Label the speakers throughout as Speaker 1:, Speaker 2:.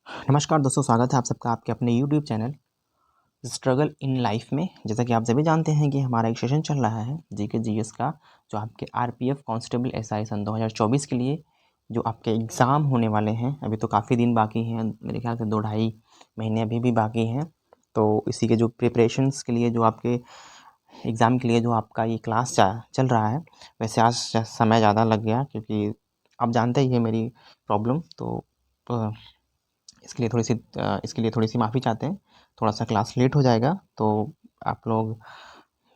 Speaker 1: नमस्कार दोस्तों, स्वागत है आप सबका आपके अपने YouTube channel struggle in life में। जैसा कि आप सभी जानते हैं कि हमारा एक सेशन चल रहा है जीके जीएस का, जो आपके आरपीएफ कांस्टेबल एसआई सन 2024 के लिए जो आपके एग्ज़ाम होने वाले हैं। अभी तो काफ़ी दिन बाकी हैं, मेरे ख्याल से 2-2.5 महीने अभी भी बाकी हैं। तो इसी के जो प्रिपरेशंस के लिए, जो आपके एग्ज़ाम के लिए जो आपका ये क्लास चल रहा है, वैसे आज समय ज़्यादा लग गया क्योंकि आप जानते ही है मेरी प्रॉब्लम। तो इसके लिए थोड़ी सी माफ़ी चाहते हैं। थोड़ा सा क्लास लेट हो जाएगा तो आप लोग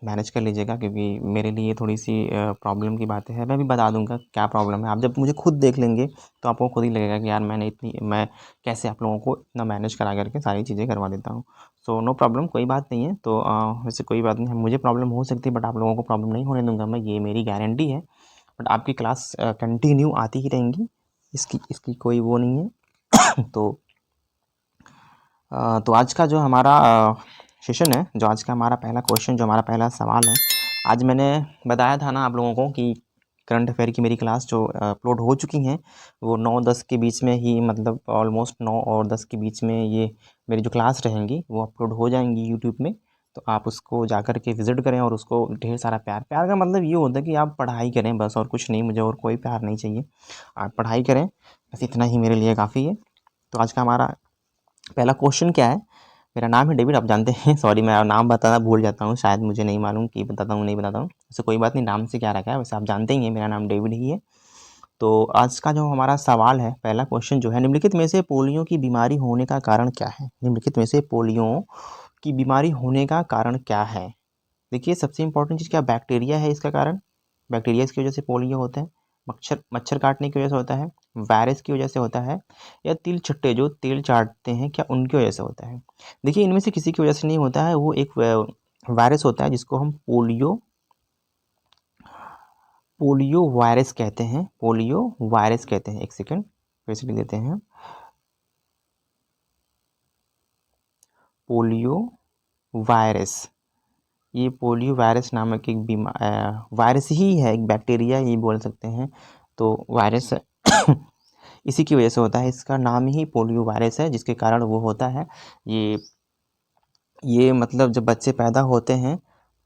Speaker 1: मैनेज कर लीजिएगा, क्योंकि मेरे लिए थोड़ी सी प्रॉब्लम की बातें हैं। मैं भी बता दूंगा क्या प्रॉब्लम है। आप जब मुझे खुद देख लेंगे तो आपको खुद ही लगेगा कि यार मैं कैसे आप लोगों को इतना मैनेज करा करके सारी चीज़ें करवा देता हूँ। सो नो प्रॉब्लम, कोई बात नहीं है। तो वैसे कोई बात नहीं है, मुझे प्रॉब्लम हो सकती है बट आप लोगों को प्रॉब्लम नहीं होने दूंगा मैं, ये मेरी गारंटी है। बट आपकी क्लास कंटिन्यू आती ही रहेंगी, इसकी इसकी कोई वो नहीं है। तो आज का जो हमारा सेशन है, जो आज का हमारा पहला क्वेश्चन, जो हमारा पहला सवाल है, आज मैंने बताया था ना आप लोगों को कि करंट अफेयर की मेरी क्लास जो अपलोड हो चुकी हैं, वो 9-10 के बीच में ही, मतलब ऑलमोस्ट 9 और 10 के बीच में ये मेरी जो क्लास रहेंगी वो अपलोड हो जाएंगी यूट्यूब में। तो आप उसको जाकर के विज़िट करें और उसको ढेर सारा प्यार प्यार का मतलब ये होता है कि आप पढ़ाई करें बस, और कुछ नहीं। मुझे और कोई प्यार नहीं चाहिए, आप पढ़ाई करें बस, इतना ही मेरे लिए काफ़ी है। तो आज का हमारा पहला क्वेश्चन क्या है। मेरा नाम है डेविड, आप जानते हैं। सॉरी, मैं नाम बताना भूल जाता हूँ, शायद मुझे नहीं मालूम कि बताता हूँ नहीं बताता हूँ। वैसे कोई बात नहीं, नाम से क्या रखा है, वैसे आप जानते ही हैं मेरा नाम डेविड ही है। तो आज का जो हमारा सवाल है, पहला क्वेश्चन जो है, निम्नलिखित में से पोलियो की बीमारी होने का कारण क्या है। निम्नलिखित में से पोलियो की बीमारी होने का कारण क्या है। देखिए, सबसे इंपॉर्टेंट चीज़ क्या, बैक्टीरिया है इसका कारण। बैक्टीरिया की वजह से पोलियो होता है। मच्छर मच्छर काटने की वजह से होता है। वायरस की वजह से होता है। या तिल छट्टे जो तेल चाटते हैं, क्या उनकी वजह से होता है। देखिए, इनमें से किसी की वजह से नहीं होता है। वो एक वायरस होता है जिसको हम पोलियो पोलियो वायरस कहते हैं। पोलियो वायरस कहते हैं। एक सेकेंड फिर से लिख देते हैं, पोलियो वायरस। ये पोलियो वायरस नामक एक वायरस ही है, एक बैक्टीरिया ही बोल सकते हैं। तो वायरस इसी की वजह से होता है, इसका नाम ही पोलियो वायरस है, जिसके कारण वो होता है। ये ये मतलब जब बच्चे पैदा होते हैं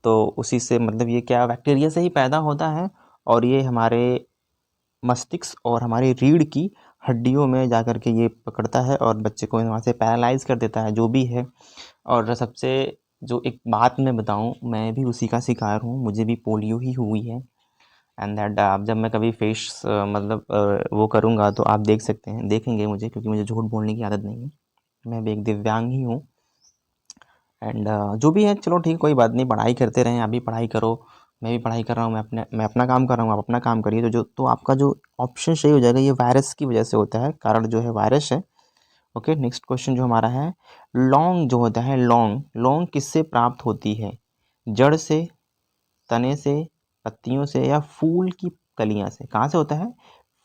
Speaker 1: तो उसी से, मतलब ये क्या, बैक्टीरिया से ही पैदा होता है। और ये हमारे मस्तिष्क और हमारी रीढ़ की हड्डियों में जा कर के ये पकड़ता है और बच्चे को वहाँ से पैरालाइज कर देता है, जो भी है। और सबसे जो एक बात मैं बताऊं, मैं भी उसी का शिकार हूँ, मुझे भी पोलियो ही हुई है। एंड दैट जब मैं कभी फेस मतलब वो करूँगा तो आप देख सकते हैं, देखेंगे मुझे, क्योंकि मुझे झूठ बोलने की आदत नहीं है। मैं भी एक दिव्यांग ही हूँ। एंड जो भी है, चलो ठीक, कोई बात नहीं, पढ़ाई करते रहें। आप भी पढ़ाई करो, मैं भी पढ़ाई कर रहा हूँ। मैं अपना काम कर रहा हूँ, आप अपना काम करिए। तो आपका जो ऑप्शन सही हो जाएगा। ये वायरस की वजह से होता है, कारण जो है वायरस है। ओके, नेक्स्ट क्वेश्चन जो हमारा है, लौंग जो होता है, लौंग लौंग किससे प्राप्त होती है। जड़ से, तने से, पत्तियों से, या फूल की कलियां से। कहाँ से होता है,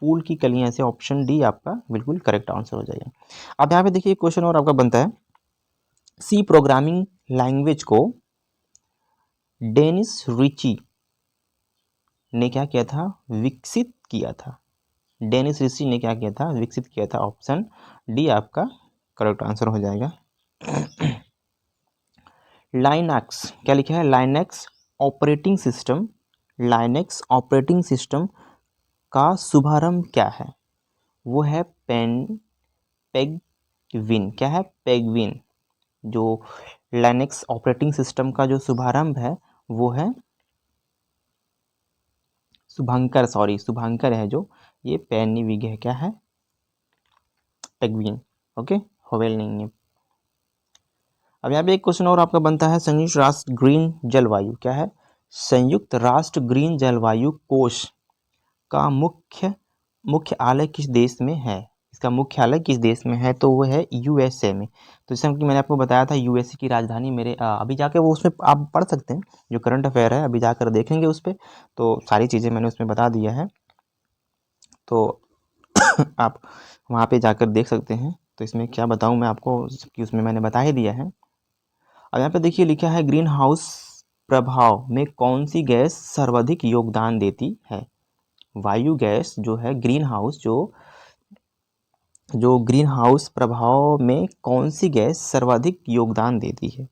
Speaker 1: फूल की कलियां से। ऑप्शन डी आपका बिल्कुल करेक्ट आंसर हो जाएगा। अब यहाँ पे देखिए, क्वेश्चन और आपका बनता है, सी प्रोग्रामिंग लैंग्वेज को डेनिस रिची ने क्या किया था, विकसित किया था। डेनिस रिची ने क्या किया था, विकसित किया था। ऑप्शन डी आपका करेक्ट आंसर हो जाएगा। लाइनक्स, क्या लिखा है, Linux operating system. Linux operating system का शुभारंभ क्या है। वो है पेगविन। क्या है, पेगविन। जो लाइनक्स ऑपरेटिंग सिस्टम का जो शुभारंभ है वो है शुभंकर, सॉरी शुभंकर है जो, ये पेनिविग है। क्या है, पेगविन। ओके, होवेल नहीं है। अब यहाँ पे एक क्वेश्चन और आपका बनता है, संयुक्त राष्ट्र ग्रीन जलवायु, क्या है, संयुक्त राष्ट्र ग्रीन जलवायु कोष का मुख्यालय किस देश में है। इसका मुख्यालय किस देश में है, तो वो है यूएसए में। तो जैसे कि मैंने आपको बताया था, यूएसए की राजधानी मेरे अभी जाके वो उसमें आप पढ़ सकते हैं, जो करंट अफेयर है अभी जाकर देखेंगे उस पर, तो सारी चीज़ें मैंने उसमें बता दिया है। तो आप वहाँ पे जाकर देख सकते हैं। तो इसमें क्या बताऊँ मैं आपको, कि उसमें मैंने बता ही दिया है। अब यहाँ पे देखिए, लिखा है, ग्रीन हाउस प्रभाव में कौन सी गैस सर्वाधिक योगदान देती है। वायु गैस जो है, ग्रीन हाउस जो जो ग्रीन हाउस प्रभाव में कौन सी गैस सर्वाधिक योगदान देती है?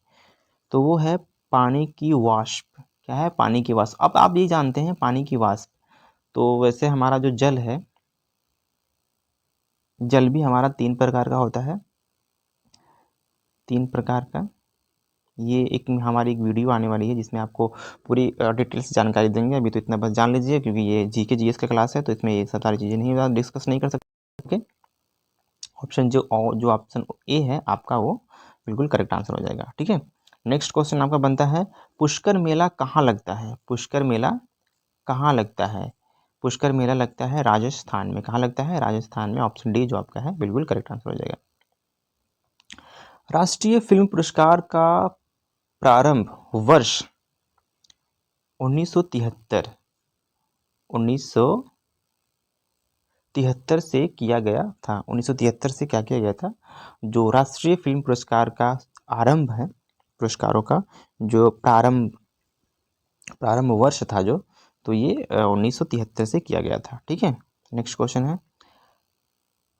Speaker 1: तो वो है पानी की वाष्प। क्या है? पानी की वाष्प। अब आप ये जानते हैं पानी की वाष्प, तो वैसे हमारा जो जल है, जल भी हमारा 3 प्रकार का होता है, 3 प्रकार का। ये एक हमारी एक वीडियो आने वाली है जिसमें आपको पूरी डिटेल्स जानकारी देंगे। अभी तो इतना बस जान लीजिए, क्योंकि ये जीके जीएस का क्लास है, तो इसमें ये सब सारी चीज़ें नहीं डिस्कस नहीं कर सकते। ऑप्शन जो ऑप्शन ए है आपका, वो बिल्कुल करेक्ट आंसर हो जाएगा। ठीक है, नेक्स्ट क्वेश्चन आपका बनता है, पुष्कर मेला कहाँ लगता है? पुष्कर मेला कहाँ लगता है? पुष्कर मेला लगता है राजस्थान में। कहाँ लगता है? राजस्थान में। ऑप्शन डी जो आपका है बिल्कुल करेक्ट आंसर हो जाएगा। राष्ट्रीय फिल्म पुरस्कार का प्रारंभ वर्ष 1973 1973 से किया गया था। 1973 से क्या किया गया था? जो राष्ट्रीय फिल्म पुरस्कार का आरंभ है, पुरस्कारों का जो प्रारंभ वर्ष था जो, तो ये 1973 से किया गया था। ठीक है, नेक्स्ट क्वेश्चन है,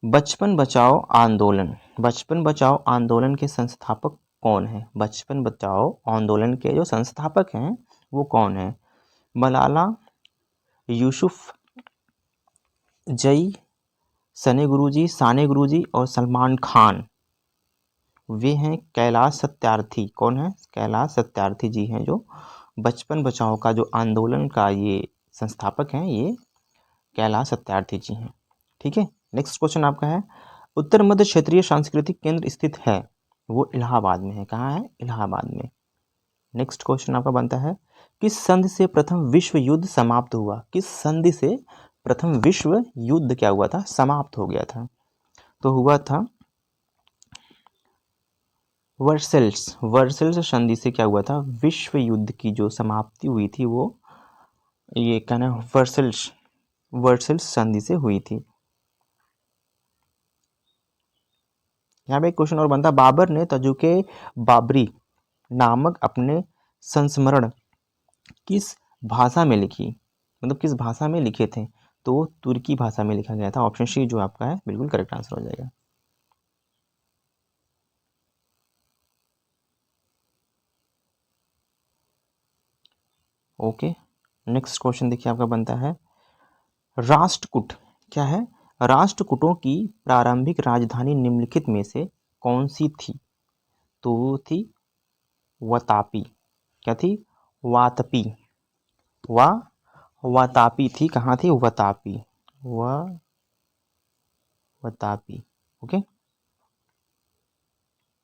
Speaker 1: बचपन बचाओ आंदोलन। बचपन बचाओ आंदोलन के संस्थापक कौन है? बचपन बचाओ आंदोलन के जो संस्थापक हैं वो कौन है? मलाला यूसुफ जई, सने गुरुजी, साने गुरुजी और सलमान खान। वे हैं कैलाश सत्यार्थी। कौन है? कैलाश सत्यार्थी जी हैं, जो बचपन बचाओ का जो आंदोलन का ये संस्थापक हैं, ये कैलाश सत्यार्थी जी हैं। ठीक है, नेक्स्ट क्वेश्चन आपका है, उत्तर मध्य क्षेत्रीय सांस्कृतिक केंद्र स्थित है, वो इलाहाबाद में है। कहाँ है? इलाहाबाद में। नेक्स्ट क्वेश्चन आपका बनता है, किस संधि से प्रथम विश्व युद्ध समाप्त हुआ? किस संधि से प्रथम विश्व युद्ध क्या हुआ था? समाप्त हो गया था। तो हुआ था वर्सेल्स संधि से क्या हुआ था? विश्व युद्ध की जो समाप्ति हुई थी वो, ये कहना वर्सेल्स संधि से हुई थी। यहाँ पे एक क्वेश्चन और बनता, बाबर ने तजुके बाबरी नामक अपने संस्मरण किस भाषा में लिखी? मतलब किस भाषा में लिखे थे? तो तुर्की भाषा में लिखा गया था। ऑप्शन सी जो आपका है बिल्कुल करेक्ट आंसर हो जाएगा। ओके, नेक्स्ट क्वेश्चन देखिए आपका बनता है, राष्ट्रकूट। क्या है? राष्ट्रकूटों की प्रारंभिक राजधानी निम्नलिखित में से कौन सी थी? तो वो थी वतापी। क्या थी? वातपी। वतापी थी। कहाँ थी? वतापी। वतापी। ओके,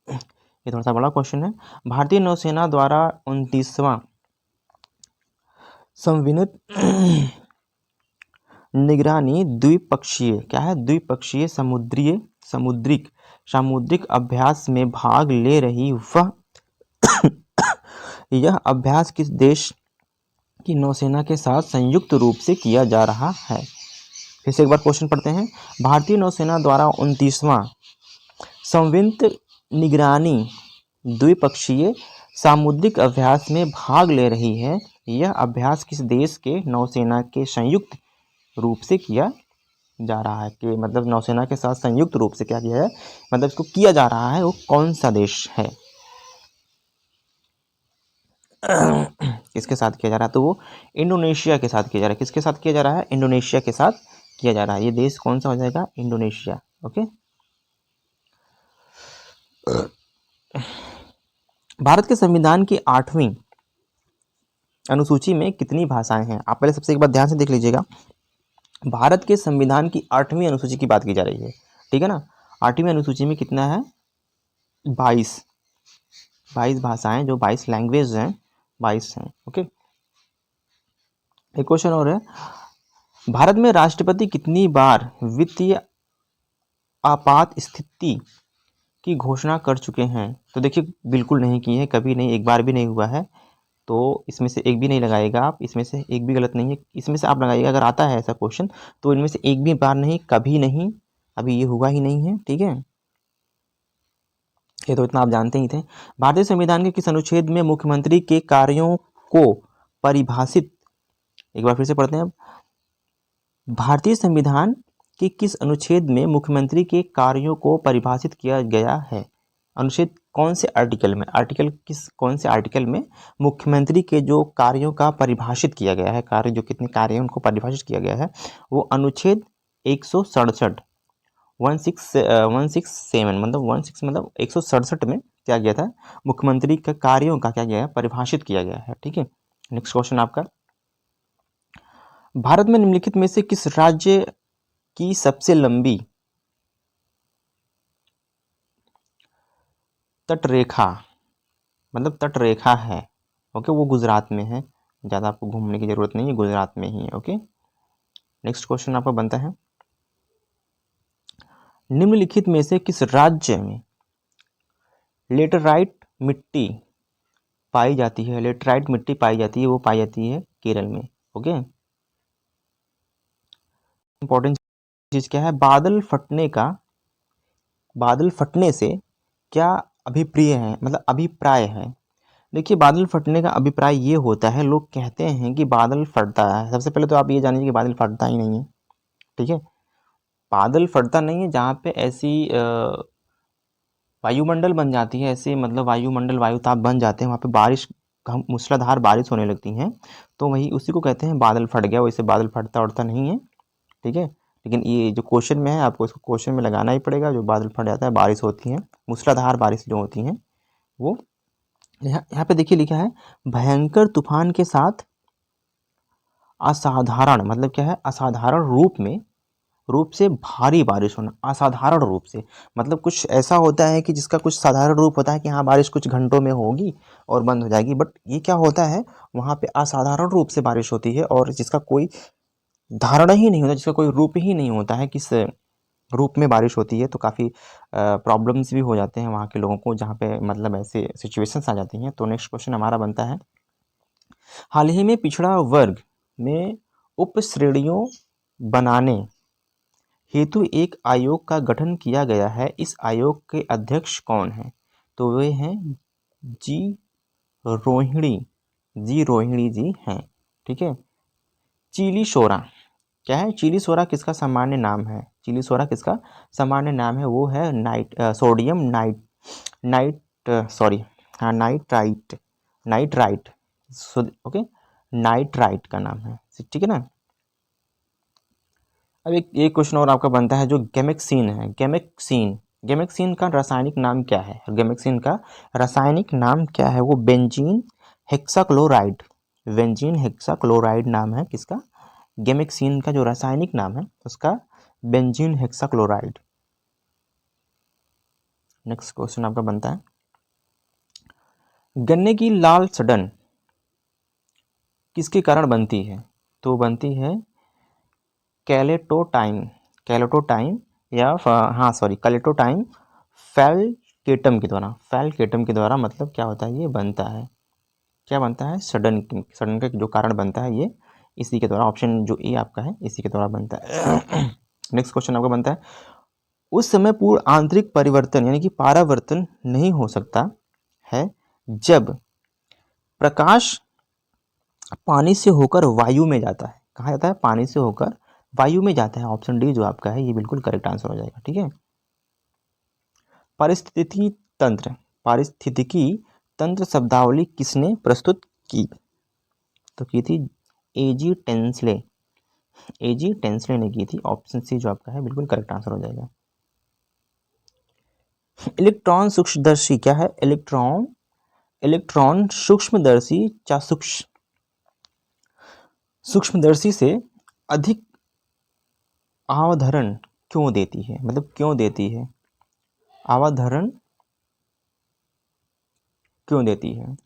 Speaker 1: ये थोड़ा सा बड़ा क्वेश्चन है। भारतीय नौसेना द्वारा 29वां संविनित निगरानी द्विपक्षीय, क्या है? द्विपक्षीय सामुद्रिक अभ्यास में भाग ले रही वह यह अभ्यास किस देश की नौसेना के साथ संयुक्त रूप से किया जा रहा है? फिर से एक बार क्वेश्चन पढ़ते हैं, भारतीय नौसेना द्वारा 29वां संविनित निगरानी द्विपक्षीय सामुद्रिक अभ्यास में भाग ले रही है। यह अभ्यास किस देश के नौसेना के संयुक्त रूप से किया जा रहा है? कि मतलब नौसेना के साथ संयुक्त रूप से क्या किया है, मतलब इसको किया जा रहा है, वो कौन सा देश है? किसके साथ किया जा रहा है? तो वो इंडोनेशिया के साथ किया जा रहा है। किसके साथ किया जा रहा है? इंडोनेशिया के साथ किया जा रहा है। ये देश कौन सा हो जाएगा? इंडोनेशिया। ओके, भारत के संविधान की 8वीं अनुसूची में कितनी भाषाएं हैं? आप पहले सबसे एक बार ध्यान से देख लीजिएगा, भारत के संविधान की 8वीं अनुसूची की बात की जा रही है, ठीक है ना। 8वीं अनुसूची में कितना है? 22 भाषाएं, जो 22 लैंग्वेज हैं, 22 हैं। ओके, एक क्वेश्चन और है, भारत में राष्ट्रपति कितनी बार वित्तीय आपात स्थिति की घोषणा कर चुके हैं? तो देखिए, बिल्कुल नहीं की है, कभी नहीं, एक बार भी नहीं हुआ है। तो इसमें से एक भी नहीं लगाएगा आप, इसमें से एक भी गलत नहीं है, इसमें से आप लगाइएगा अगर आता है ऐसा क्वेश्चन, तो इनमें से एक भी बार नहीं, कभी नहीं, अभी ये हुआ ही नहीं है। ठीक है, ये तो इतना आप जानते ही थे। भारतीय संविधान के किस अनुच्छेद में मुख्यमंत्री के कार्यों को परिभाषित, एक बार फिर से पढ़ते हैं, भारतीय संविधान कि किस अनुच्छेद में मुख्यमंत्री के कार्यों को परिभाषित किया गया है? अनुच्छेद कौन से आर्टिकल में, कौन से आर्टिकल में मुख्यमंत्री के जो कार्यों का परिभाषित किया गया है, कार्य जो कितने कार्य हैं उनको परिभाषित किया गया है, वो अनुच्छेद 167 167 मतलब 16 मतलब 167 में क्या गया था, मुख्यमंत्री के कार्यों का क्या गया है, परिभाषित किया गया है। ठीक है, नेक्स्ट क्वेश्चन आपका, भारत में निम्नलिखित में से किस राज्य की सबसे लंबी तटरेखा, मतलब तटरेखा है? ओके, वो गुजरात में है, ज़्यादा आपको घूमने की जरूरत नहीं है, गुजरात में ही है। ओके, नेक्स्ट क्वेश्चन आपका बनता है, निम्नलिखित में से किस राज्य में लेटराइट मिट्टी पाई जाती है? लेटराइट मिट्टी पाई जाती है, वो पाई जाती है केरल में। ओके, इंपॉर्टेंट चीज क्या है, बादल फटने से क्या अभिप्राय है, मतलब अभिप्राय है? देखिए, बादल फटने का अभिप्राय ये होता है, लोग कहते हैं कि बादल फटता है। सबसे पहले तो आप ये जानिए कि बादल फटता ही नहीं है। ठीक है, बादल फटता नहीं है, जहाँ पे ऐसी वायुमंडल बन जाती है, ऐसे मतलब वायुमंडल वायुताप बन जाते हैं, वहाँ पे बारिश, मूसलाधार बारिश होने लगती है, तो वही उसी को कहते हैं बादल फट गया। वैसे बादल फटता उड़ता नहीं है। ठीक है, लेकिन ये जो क्वेश्चन में है, आपको इसको क्वेश्चन में लगाना ही पड़ेगा। जो बादल फट जाता है, बारिश होती है, मूसलाधार बारिश जो होती है वो, यहाँ पे देखिए लिखा है, भयंकर तूफान के साथ असाधारण, मतलब क्या है, असाधारण रूप से भारी बारिश होना। असाधारण रूप से मतलब कुछ ऐसा होता है कि जिसका कुछ साधारण रूप होता है कि हाँ बारिश कुछ घंटों में होगी और बंद हो जाएगी, बट ये क्या होता है, वहाँ पे असाधारण रूप से बारिश होती है, और जिसका कोई धारणा ही नहीं होता, जिसका कोई रूप ही नहीं होता है, किस रूप में बारिश होती है। तो काफ़ी प्रॉब्लम्स भी हो जाते हैं वहाँ के लोगों को, जहाँ पे मतलब ऐसे सिचुएशंस आ जाती हैं। तो नेक्स्ट क्वेश्चन हमारा बनता है, हाल ही में पिछड़ा वर्ग में उप श्रेणियों बनाने हेतु एक आयोग का गठन किया गया है। इस आयोग के अध्यक्ष कौन हैं? तो वे हैं जी रोहिणी, जी हैं। ठीक है, चीली सोरा, क्या है, चिली सोरा किसका सामान्य नाम है? चिली सोरा किसका सामान्य नाम है? वो है सोडियम नाइट सॉरी, हाँ नाइट्राइट, ओके, नाइट्राइट का नाम है। ठीक है ना। अब एक क्वेश्चन और आपका बनता है, जो गेमेक्सिन है, गेमेक्सिन का रासायनिक नाम क्या है? गेमेक्सिन का रासायनिक नाम क्या है? वो बेंजीन हेक्साक्लोराइड नाम है किसका? गेमेक्सिन का जो रासायनिक नाम है उसका बेंजीन हेक्साक्लोराइड। नेक्स्ट क्वेश्चन आपका बनता है, गन्ने की लाल सड़न किसके कारण बनती है? तो बनती है कैलेटोटाइन या हाँ सॉरी कैलेटोटाइन फैलकेटम के द्वारा मतलब क्या होता है, ये बनता है, क्या बनता है, सडन का जो कारण बनता है ये इसी के द्वारा, ऑप्शन जो ए आपका है इसी के द्वारा बनता है। नेक्स्ट क्वेश्चन आपका बनता है, उस समय पूर्ण आंतरिक परिवर्तन यानी कि परावर्तन नहीं हो सकता है जब प्रकाश पानी से होकर वायु में जाता है। कहाँ जाता है? पानी से होकर वायु में जाता है। ऑप्शन डी जो आपका है ये बिल्कुल करेक्ट आंसर हो जाएगा। ठीक है, पारिस्थितिकी पारिस्थितिकी तंत्र शब्दावली किसने प्रस्तुत की? तो की थी एजी टेंसले ने की थी। ऑप्शन सी जो आपका है बिल्कुल करेक्ट आंसर हो जाएगा। इलेक्ट्रॉन सूक्ष्मदर्शी क्या है? इलेक्ट्रॉन सूक्ष्मदर्शी से अधिक अवधरण क्यों देती है? मतलब क्यों देती है, अवधरण क्यों देती है?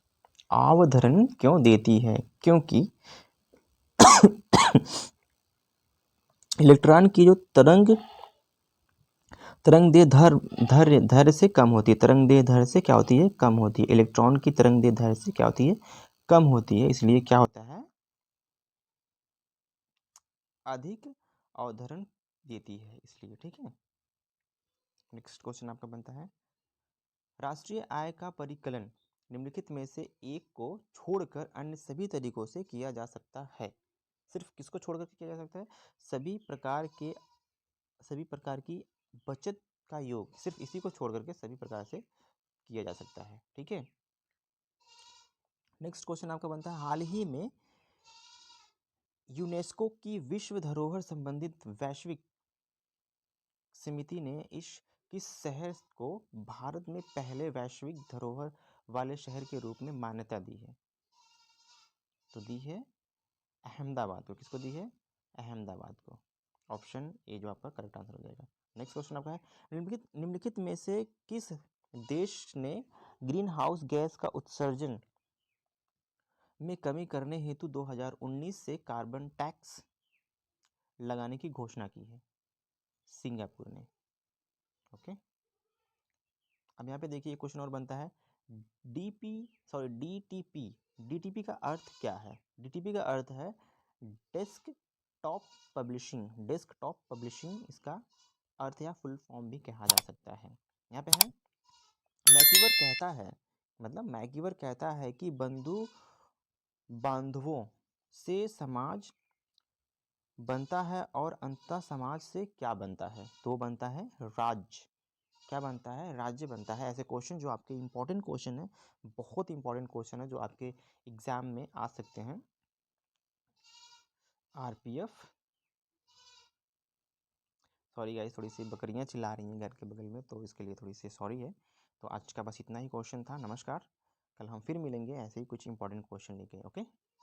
Speaker 1: अवधरण क्यों देती है? क्योंकि इलेक्ट्रॉन की जो तरंगदेह धैर्य से कम होती है। तरंगदेह धैर्य से क्या होती है? कम होती है। इलेक्ट्रॉन की तरंगदेह धैर्य से क्या होती है? कम होती है। इसलिए क्या होता है, अधिक अवधरण देती है इसलिए। ठीक है, नेक्स्ट क्वेश्चन आपका बनता है, राष्ट्रीय आय का परिकलन निम्नलिखित में से एक को छोड़कर अन्य सभी तरीकों से किया जा सकता है। सिर्फ किसको छोड़कर किया जा सकता है? सभी प्रकार के सभी प्रकार की बचत का योग, सिर्फ इसी को छोड़ करके सभी प्रकार से किया जा सकता है। ठीक है, नेक्स्ट क्वेश्चन आपका बनता है, हाल ही में यूनेस्को की विश्व धरोहर संबंधित वैश्विक समिति ने किस शहर को भारत में पहले वैश्विक धरोहर वाले शहर के रूप में मान्यता दी है? तो दी है अहमदाबाद को। किसको दी है? अहमदाबाद को। ऑप्शन ए जो आपका करेक्ट आंसर हो जाएगा। नेक्स्ट क्वेश्चन आपका है, निम्नलिखित में से किस देश ने ग्रीन हाउस गैस का उत्सर्जन में कमी करने हेतु 2019 से कार्बन टैक्स लगाने की घोषणा की है? सिंगापुर ने। ओके, अब यहाँ पे देखिए क्वेश्चन और बनता है, डीटीपी का अर्थ क्या है? डीटीपी का अर्थ है डेस्कटॉप पब्लिशिंग इसका अर्थ या फुल फॉर्म भी कहा जा सकता है। यहाँ पे है, मैकीवर कहता है कि बंधु बांधवों से समाज बनता है और अंततः समाज से क्या बनता है? तो बनता है राज्य। क्या बनता है? राज्य बनता है। ऐसे क्वेश्चन जो आपके इंपॉर्टेंट क्वेश्चन है, बहुत इंपॉर्टेंट क्वेश्चन है जो आपके एग्जाम में आ सकते हैं। आरपीएफ, सॉरी गाइस, थोड़ी सी बकरियां चिल्ला रही हैं घर के बगल में, तो इसके लिए थोड़ी सी सॉरी है। तो आज का बस इतना ही क्वेश्चन था। नमस्कार, कल हम फिर मिलेंगे ऐसे ही कुछ इंपॉर्टेंट क्वेश्चन लेके। ओके।